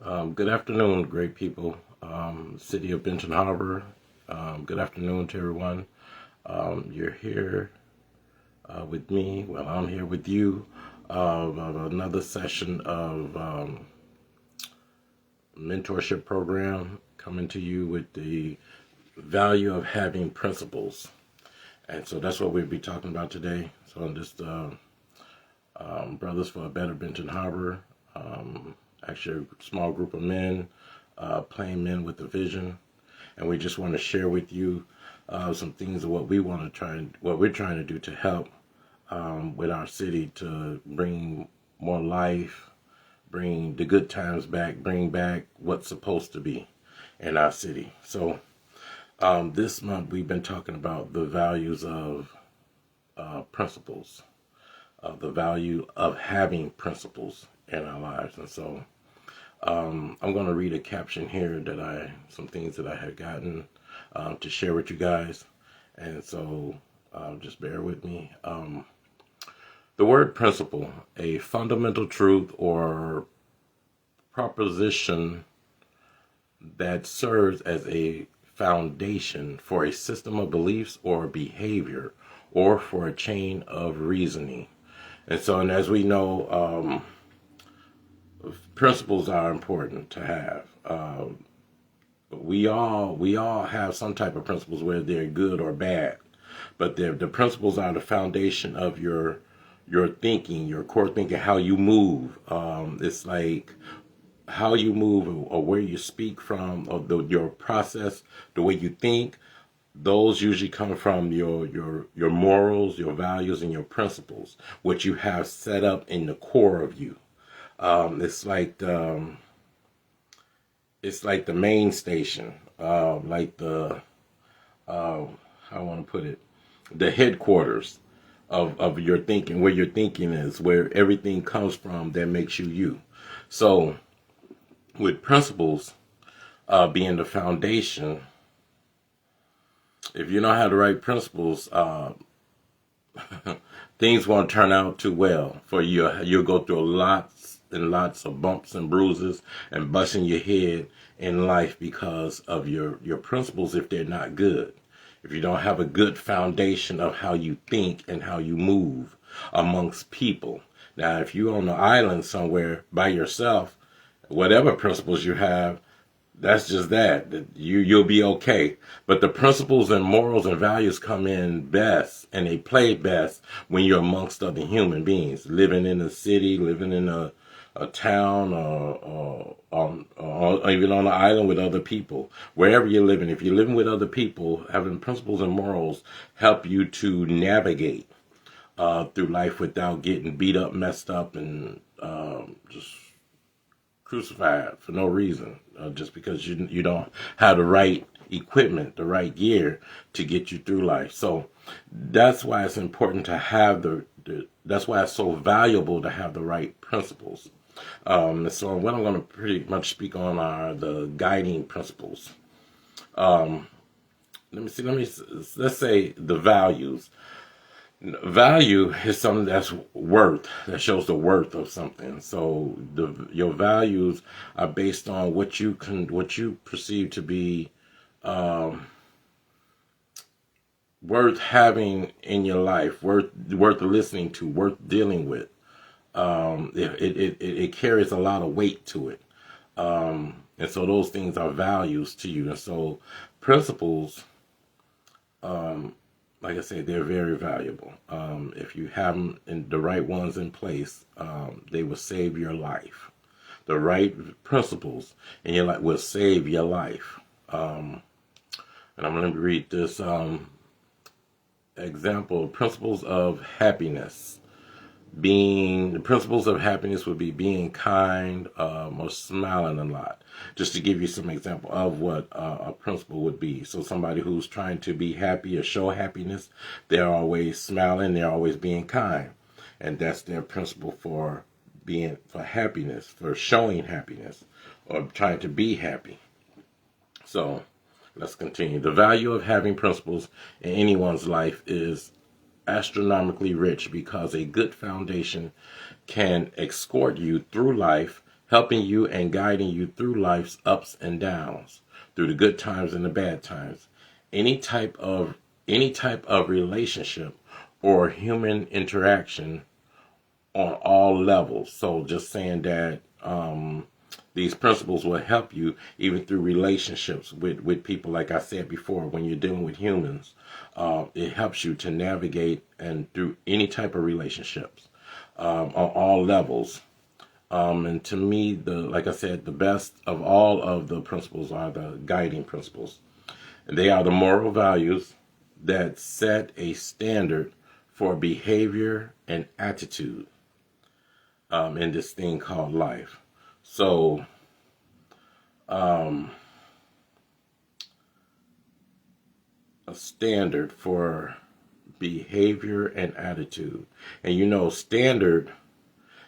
Good afternoon, great people. City of Benton Harbor. Good afternoon to everyone. You're here with me. Well, I'm here with you. Of another session of mentorship program coming to you with the value of having principles. And so that's what we'll be talking about today. So on this Brothers for a Better Benton Harbor, actually a small group of men, plain men with a vision, and we just want to share with you some things of what we want to what we're trying to do to help with our city to bring more life, bring the good times back, bring back what's supposed to be in our city. So this month we've been talking about the values of principles, the value of having principles in our lives. And so I'm going to read a caption here some things that I had gotten to share with you guys. And so just bear with me. The word principle, a fundamental truth or proposition that serves as a foundation for a system of beliefs or behavior or for a chain of reasoning. And as we know, principles are important to have. We all have some type of principles, whether they're good or bad, but the principles are the foundation of your thinking, your core thinking, how you move. It's like how you move or where you speak from, or your process, the way you think. Those usually come from your morals, your values, and your principles, which you have set up in the core of you. It's like the main station, like the how I want to put it, the headquarters of your thinking, where your thinking is, where everything comes from that makes you you. So with principles being the foundation, if you don't have the right principles, things won't turn out too well for you. You'll go through lots and lots of bumps and bruises and busting your head in life because of your principles if they're not good. If you don't have a good foundation of how you think and how you move amongst people. Now, if you're on an island somewhere by yourself, whatever principles you have, that's just that. You'll be okay. But the principles and morals and values come in best, and they play best when you're amongst other human beings, living in a city, living in a town, or even on an island with other people. Wherever you're living, if you're living with other people, having principles and morals help you to navigate through life without getting beat up, messed up, and just crucified for no reason, just because you don't have the right equipment, the right gear to get you through life. So that's why it's important to have that's why it's so valuable to have the right principles. So what I'm going to pretty much speak on are the guiding principles. Let's say the values. Value is something that shows the worth of something. So your values are based on what you perceive to be worth having in your life, worth listening to, worth dealing with. It carries a lot of weight to it, and so those things are values to you. And so principles, like I said, they're very valuable. If you have them in the right ones in place, they will save your life. The right principles in your life will save your life. And I'm going to read this example: principles of happiness. The principles of happiness would be being kind, or smiling a lot. Just to give you some example of what a principle would be. So somebody who's trying to be happy or show happiness, they're always smiling, they're always being kind. And that's their principle for happiness, for showing happiness, or trying to be happy. So let's continue. The value of having principles in anyone's life is astronomically rich because a good foundation can escort you through life helping you and guiding you through life's ups and downs, through the good times and the bad times. Any type of any type of relationship or human interaction on all levels. So just saying that these principles will help you even through relationships with people. Like I said before, when you're dealing with humans, it helps you to navigate and through any type of relationships on all levels. And to me, like I said, the best of all of the principles are the guiding principles. And they are the moral values that set a standard for behavior and attitude in this thing called life. So, a standard for behavior and attitude. And standard,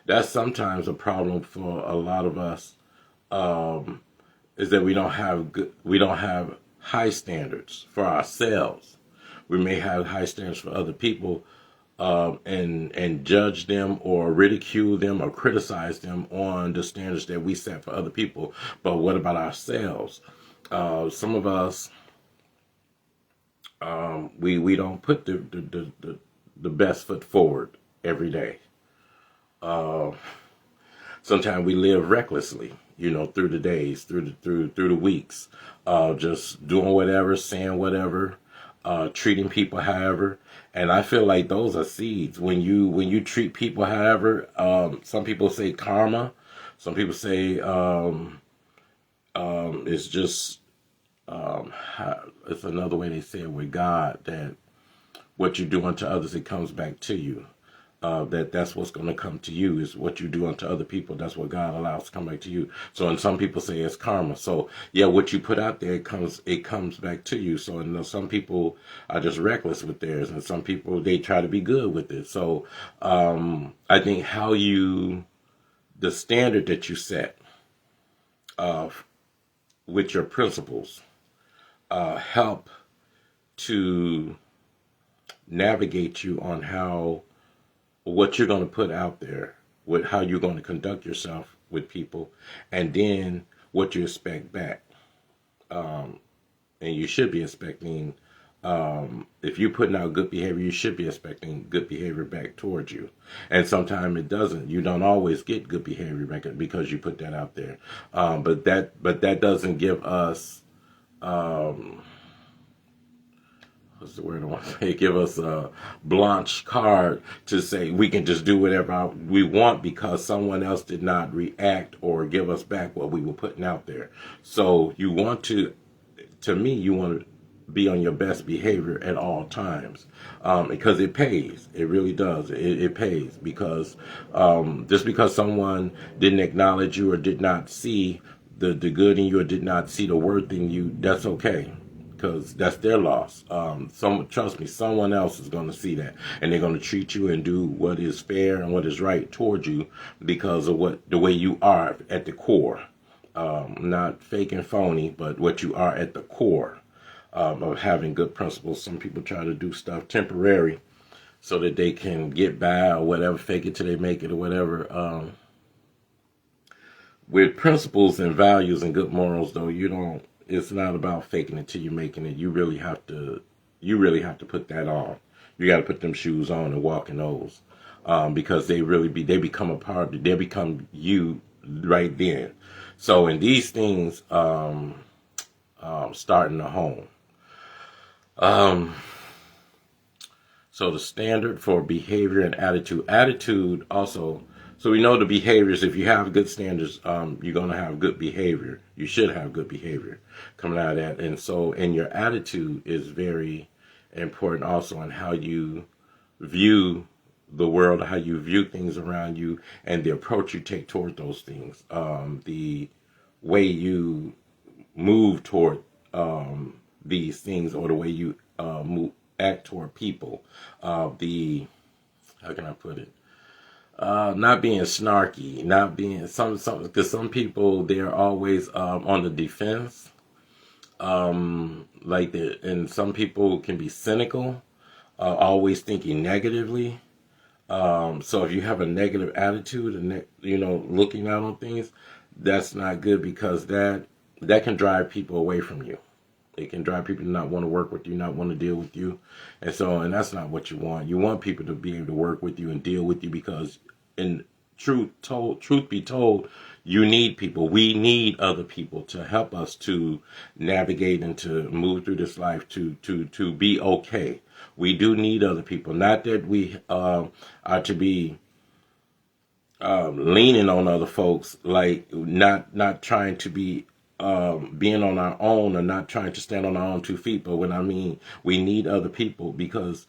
that's sometimes a problem for a lot of us, is that we don't have high standards for ourselves. We may have high standards for other people, and judge them or ridicule them or criticize them on the standards that we set for other people. But what about ourselves? Some of us, we don't put the best foot forward every day. Sometimes we live recklessly, through the days, through the weeks, just doing whatever, saying whatever, treating people however. And I feel like those are seeds. When you treat people however, some people say karma, some people say it's just it's another way they say it with God, that what you do unto others, it comes back to you. That's what's going to come to you, is what you do unto other people. That's what God allows to come back to you. So, and some people say it's karma. So, yeah, what you put out there, it comes back to you. So, some people are just reckless with theirs, and some people, they try to be good with it. So, I think the standard that you set with your principles help to navigate you on what you're going to put out there, with how you're going to conduct yourself with people, and then what you expect back. And you should be expecting, if you're putting out good behavior, you should be expecting good behavior back towards you. And sometimes it doesn't. You don't always get good behavior back because you put that out there. But that doesn't give us, what's the word I want to say? Give us a blanche card to say we can just do whatever we want because someone else did not react or give us back what we were putting out there. So you want to me, you want to be on your best behavior at all times, because it pays. It really does. It pays, because just because someone didn't acknowledge you or did not see the good in you or did not see the worth in you, that's okay, because that's their loss. Trust me, someone else is going to see that, and they're going to treat you and do what is fair and what is right towards you because of the way you are at the core. Not fake and phony, but what you are at the core of having good principles. Some people try to do stuff temporary so that they can get by or whatever, fake it till they make it or whatever. With principles and values and good morals, though, it's not about faking it till you're making it. You really have to put that on. You got to put them shoes on and walk in those, because they become a part. They become you right then. So in these things, start in the home. So the standard for behavior and attitude also. So we know the behaviors. If you have good standards, you're going to have good behavior. You should have good behavior coming out of that. And your attitude is very important also on how you view the world, how you view things around you, and the approach you take toward those things. The way you move toward these things, or the way you act toward people. How can I put it? Not being snarky, not being because some people, they're always on the defense, and some people can be cynical, always thinking negatively. So if you have a negative attitude and looking out on things, that's not good, because that can drive people away from you. It can drive people to not want to work with you, not want to deal with you. And that's not what you want. You want people to be able to work with you and deal with you, because in truth be told, you need people. We need other people to help us to navigate and to move through this life, to be okay. We do need other people. Not that we are to be leaning on other folks, like not trying to be being on our own, or not trying to stand on our own 2 feet. But when I mean we need other people, because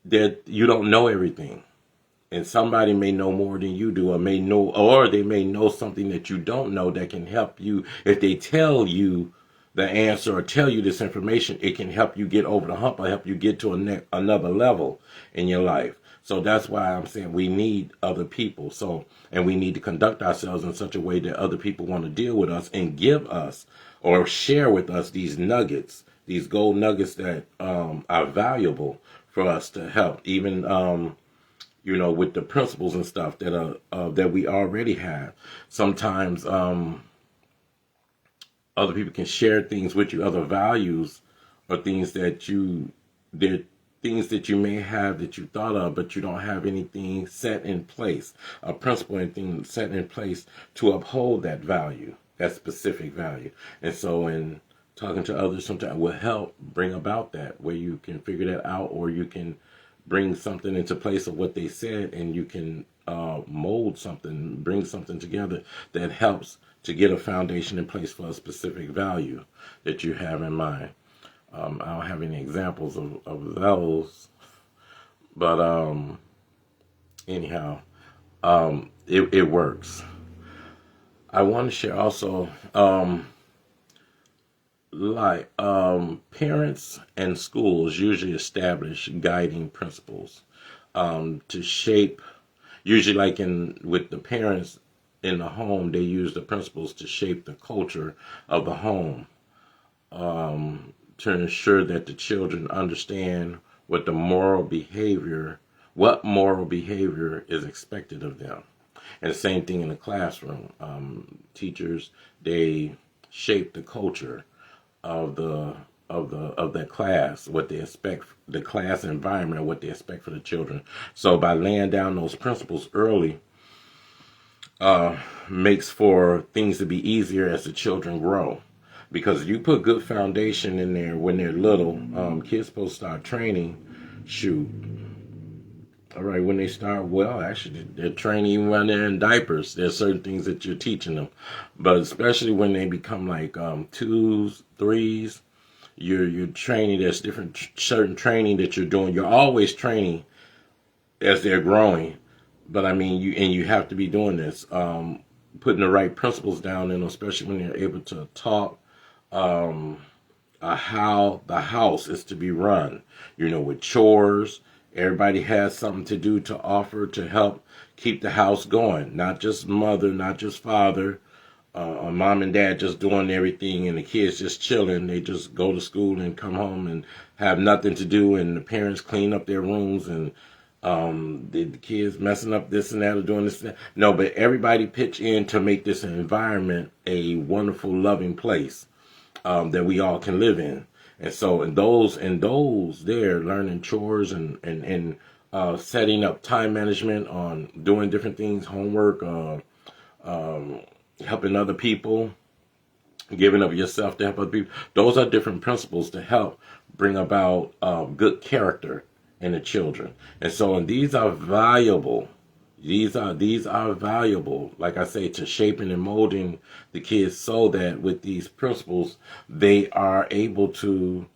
that you don't know everything, and somebody may know more than you do, or they may know something that you don't know that can help you. If they tell you the answer or tell you this information, it can help you get over the hump, or help you get to another level in your life. So that's why I'm saying we need other people. So, and we need to conduct ourselves in such a way that other people want to deal with us and give us or share with us these nuggets, these gold nuggets that are valuable for us to help, even with the principles and stuff that that we already have. Sometimes other people can share things with you, other values, or things that things that you may have that you thought of, but you don't have anything set in place, a principle, anything set in place to uphold that value, that specific value. And so in talking to others sometimes will help bring about that, where you can figure that out, or you can bring something into place of what they said, and you can mold something, bring something together that helps to get a foundation in place for a specific value that you have in mind. I don't have any examples of those, but anyhow, it works. I want to share also, parents and schools usually establish guiding principles to shape. Usually, like with the parents in the home, they use the principles to shape the culture of the home, to ensure that the children understand what moral behavior is expected of them. And the same thing in the classroom. Teachers, they shape the culture of that class, what they expect, the class environment, what they expect for the children. So by laying down those principles early, makes for things to be easier as the children grow. Because you put good foundation in there when they're little, kids supposed to start training. Shoot. All right, when they start, well, actually, they're training even when they're in diapers. There's certain things that you're teaching them. But especially when they become like 2s, 3s, you're training. There's certain training that you're doing. You're always training as they're growing. But I mean, you have to be doing this, putting the right principles down in them, especially when they're able to talk, how the house is to be run, with chores. Everybody has something to do, to offer, to help keep the house going. Not just mother, not just father, or mom and dad just doing everything, and the kids just chilling. They just go to school and come home and have nothing to do, and the parents clean up their rooms, and the kids messing up this and that, or doing this and that. No, but everybody pitch in to make this environment a wonderful, loving place that we all can live in. And so in those there, learning chores and setting up time management on doing different things, homework, helping other people, giving of yourself to help other people. Those are different principles to help bring about good character in the children. And so, and these are valuable. These are valuable, like I say, to shaping and molding the kids, so that with these principles, they are able to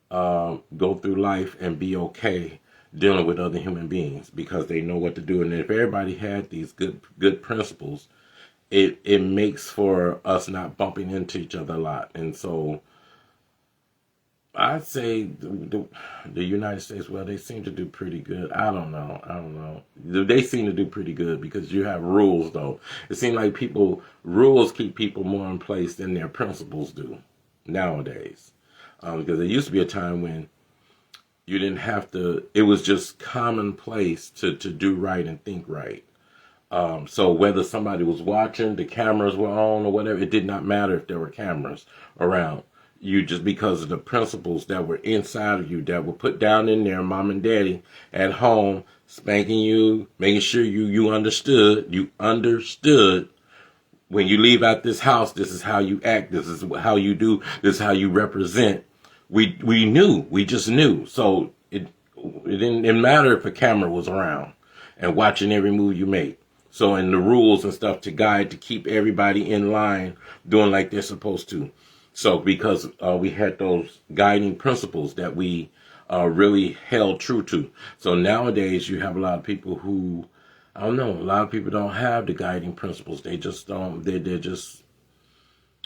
go through life and be okay dealing with other human beings, because they know what to do. And if everybody had these good principles, it makes for us not bumping into each other a lot. And so I'd say the United States, well, they seem to do pretty good. I don't know. They seem to do pretty good, because you have rules, though. It seems like rules keep people more in place than their principles do nowadays. Because there used to be a time when you didn't have to, it was just commonplace to do right and think right. So whether somebody was watching, the cameras were on or whatever, it did not matter if there were cameras around. You just because of the principles that were inside of you that were put down in there, mom and daddy at home, spanking you, making sure you understood when you leave out this house, this is how you act, this is how you do, this is how you represent. We knew, we just knew. So it didn't matter if a camera was around and watching every move you make. So, and the rules and stuff to guide, to keep everybody in line, doing like they're supposed to. So, because we had those guiding principles that we really held true to. So nowadays you have a lot of people who, I don't know, a lot of people don't have the guiding principles. They just don't, they're just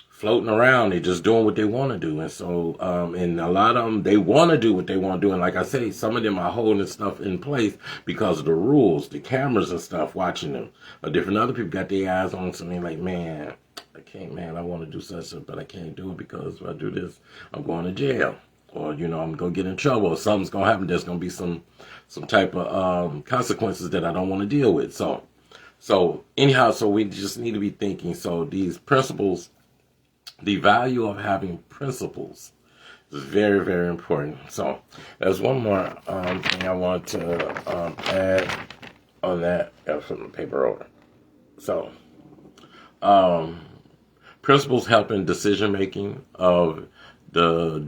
floating around. They're just doing what they want to do. And so, and a lot of them, they want to do what they want to do. And like I say, some of them are holding stuff in place because of the rules, the cameras and stuff watching them. But different other people got their eyes on something like, man, I can't, man, I want to do such and but I can't do it because if I do this, I'm going to jail. Or, you know, I'm going to get in trouble. Or something's going to happen. There's going to be some type of consequences that I don't want to deal with. So anyhow, so we just need to be thinking. So these principles, the value of having principles is very, very important. So there's one more thing I want to add on that. I'll flip the paper over. So principles help in decision making of the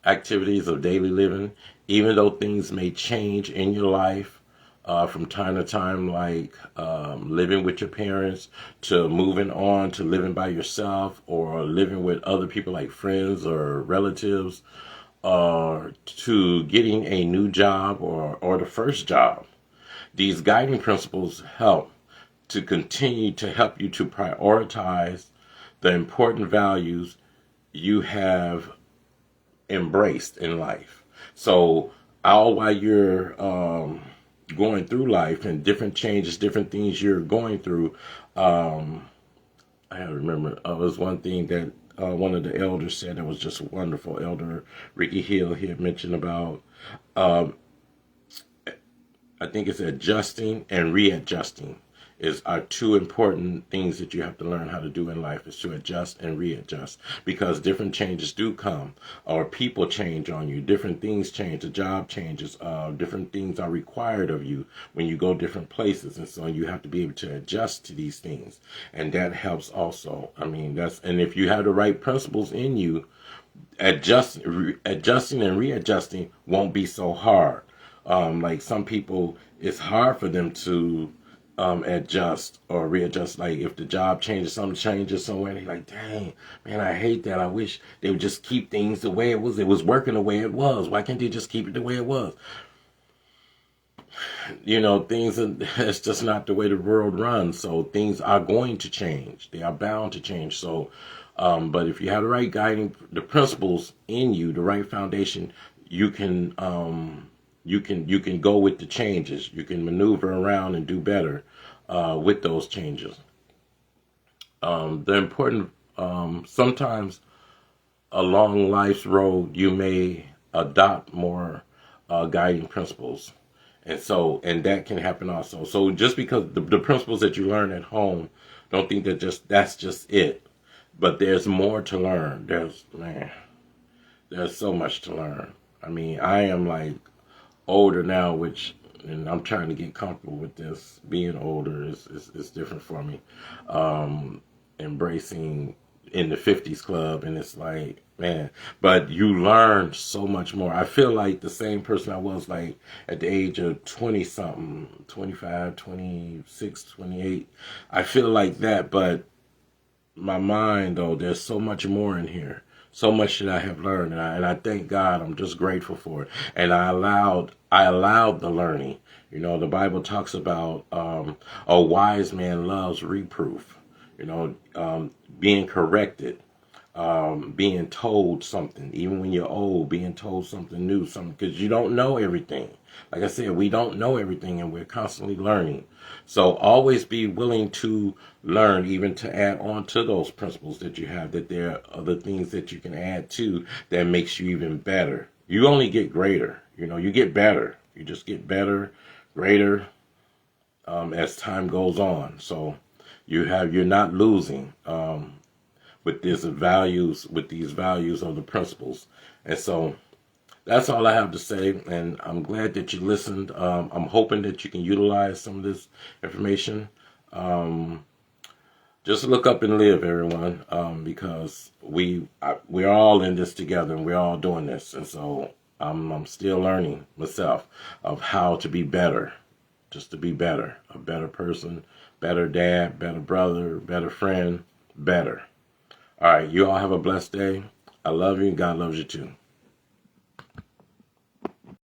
activities of daily living, even though things may change in your life from time to time, like living with your parents, to moving on to living by yourself, or living with other people like friends or relatives, or to getting a new job or the first job. These guiding principles help to continue to help you to prioritize the important values you have embraced in life. So all while you're going through life and different changes, different things you're going through, I remember it was one thing that one of the elders said that was just wonderful. Elder Ricky Hill, he had mentioned about I think it's adjusting and readjusting are two important things that you have to learn how to do in life, is to adjust and readjust, because different changes do come, or people change on you, different things change, the job changes, different things are required of you when you go different places, and so you have to be able to adjust to these things, and that helps also. I mean, and if you have the right principles in you, adjusting and readjusting won't be so hard. Like some people, it's hard for them to adjust or readjust. Like if the job changes, something changes somewhere, they're like, dang, man, I hate that. I wish they would just keep things the way it was. It was working the way it was. Why can't they just keep it the way it was? You know, it's just not the way the world runs. So things are going to change. They are bound to change. So, but if you have the right guiding, the principles in you, the right foundation, you can go with the changes. You can maneuver around and do better with those changes. The important, sometimes along life's road, you may adopt more guiding principles. And that can happen also. So just because the principles that you learn at home, don't think that that's just it. But there's more to learn. There's so much to learn. I mean, I am like older now, and I'm trying to get comfortable with this. Being older is different for me. Embracing in the 50s club, and it's like, man, but you learn so much more. I feel like the same person I was like at the age of 20 something, 25, 26, 28. I feel like that, but my mind though, there's so much more in here. So much that I have learned, and I thank God. I'm just grateful for it. And I allowed the learning. You know, the Bible talks about a wise man loves reproof. You know, being corrected, being told something, even when you're old, being told something new, something, because you don't know everything. Like I said, we don't know everything, and we're constantly learning. So always be willing to learn, even to add on to those principles that you have, that there are other things that you can add to that makes you even better. You only get greater. You know, you get better. You just get better, greater, as time goes on. So you're not losing with these values of the principles. And so that's all I have to say, and I'm glad that you listened. I'm hoping that you can utilize some of this information. Just look up and live, everyone, because we're all in this together, and we're all doing this. And so I'm still learning myself of how to be better, just to be better, a better person, better dad, better brother, better friend, better. All right, you all have a blessed day. I love you, and God loves you too.